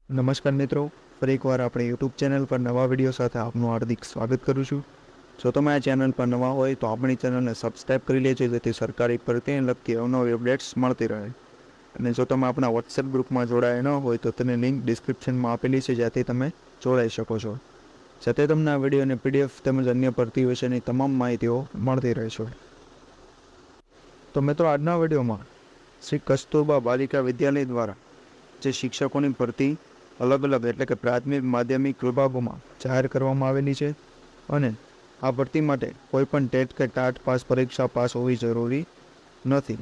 નમસ્કાર મિત્રો, ફરી એકવાર આપણે યુટ્યુબ ચેનલ પર નવા વિડીયો સાથે આપનું હાર્દિક સ્વાગત કરું છું. જો તમે આ ચેનલ પર નવા હોય તો આપણી ચેનલને સબસ્ક્રાઈબ કરી લેજો, જેથી સરકારી ભરતીને લગતી અવનવી અપડેટ્સ મળતી રહે. અને જો તમે આપણા વોટ્સએપ ગ્રુપમાં જોડાયા ન હોય તો તેની લિંક ડિસ્ક્રિપ્શનમાં આપેલી છે, જ્યાંથી તમે જોડાઈ શકો છો. સાથે તમને આ વિડીયોની પીડીએફ તેમજ અન્ય ભરતી વિશેની તમામ માહિતીઓ મળતી રહેશે. તો મિત્રો, આજના વિડીયોમાં શ્રી કસ્તુરબા બાલિકા વિદ્યાલય દ્વારા જે શિક્ષકોની ભરતી અલગ અલગ એટલે કે પ્રાથમિક માધ્યમિક વિભાગોમાં જાહેર કરવામાં આવેલી છે, અને આ ભરતી માટે કોઈપણ ટેટ કે ટાટ પાસ પરીક્ષા પાસ હોવી જરૂરી નથી.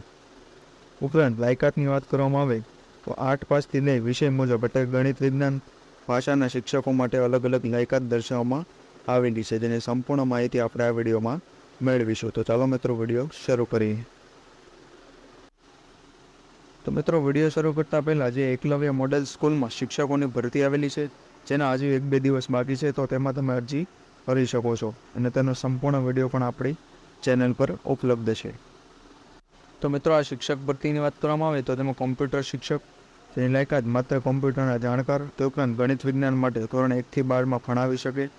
ઉપરાંત લાયકાતની વાત કરવામાં આવે તો 8 પાસથી લઈ વિષય મુજબ એટલે ગણિત, વિજ્ઞાન, ભાષાના શિક્ષકો માટે અલગ અલગ લાયકાત દર્શાવવામાં આવેલી છે, જેની સંપૂર્ણ માહિતી આપણે આ વિડીયોમાં મેળવીશું. તો ચાલો મિત્રો, વિડીયો શરૂ કરીએ. તો મિત્રો, વિડીયો શરૂ કરતાં પહેલાં જે એકલવ્ય મોડેલ સ્કૂલમાં શિક્ષકોની ભરતી આવેલી છે, જેના હજી 1-2 દિવસ બાકી છે, તો તેમાં તમે અરજી કરી શકો છો, અને તેનો સંપૂર્ણ વિડીયો પણ આપણી ચેનલ પર ઉપલબ્ધ છે. તો મિત્રો, આ શિક્ષક ભરતીની વાત કરવામાં આવે તો તેમાં કોમ્પ્યુટર શિક્ષક, તેની લાયકાત માત્ર કોમ્પ્યુટરના જાણકાર, તે ઉપરાંત ગણિત વિજ્ઞાન માટે ધોરણ 1 થી 12માં ભણાવી શકે,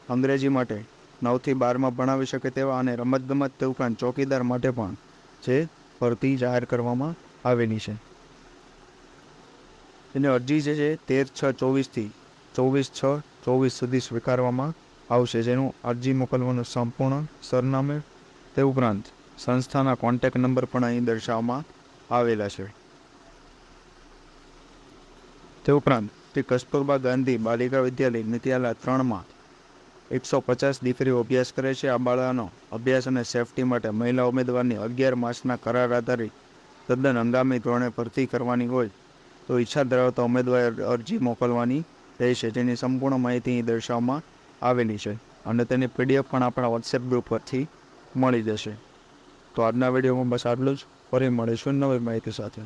અંગ્રેજી માટે 9 થી 12માં ભણાવી શકે તેવા, અને રમતગમત તે ઉપરાંત ચોકીદાર માટે પણ જે ભરતી જાહેર કરવામાં આવેલી છે. તેની અરજી જે છે 13/6/24થી 24/6/24 સુધી સ્વીકારવામાં આવશે, જેનું અરજી મોકલવાનું સંપૂર્ણ સરનામે તે ઉપરાંત સંસ્થાના કોન્ટેક્ટ નંબર પણ અહીં દર્શાવવામાં આવેલા છે. તે ઉપરાંત શ્રી કસ્તુરબા ગાંધી બાલિકા વિદ્યાલય નિત્યાલા 3માં 150 દીકરીઓ અભ્યાસ કરે છે. આ બાળાનો અભ્યાસ અને સેફટી માટે મહિલા ઉમેદવારની 11 માસના કરાર આધારિત તદ્દન હંગામી ધોરણે ભરતી કરવાની હોય તો ઈચ્છા ધરાવતા ઉમેદવારે અરજી મોકલવાની રહેશે, જેની સંપૂર્ણ માહિતી અહીં દર્શાવવામાં આવેલી છે, અને તેની પીડીએફ પણ આપણા વોટ્સએપ ગ્રુપ પરથી મળી જશે. તો આજના વિડીયોમાં બસ આટલું જ. ફરી મળીશું નવી માહિતી સાથે.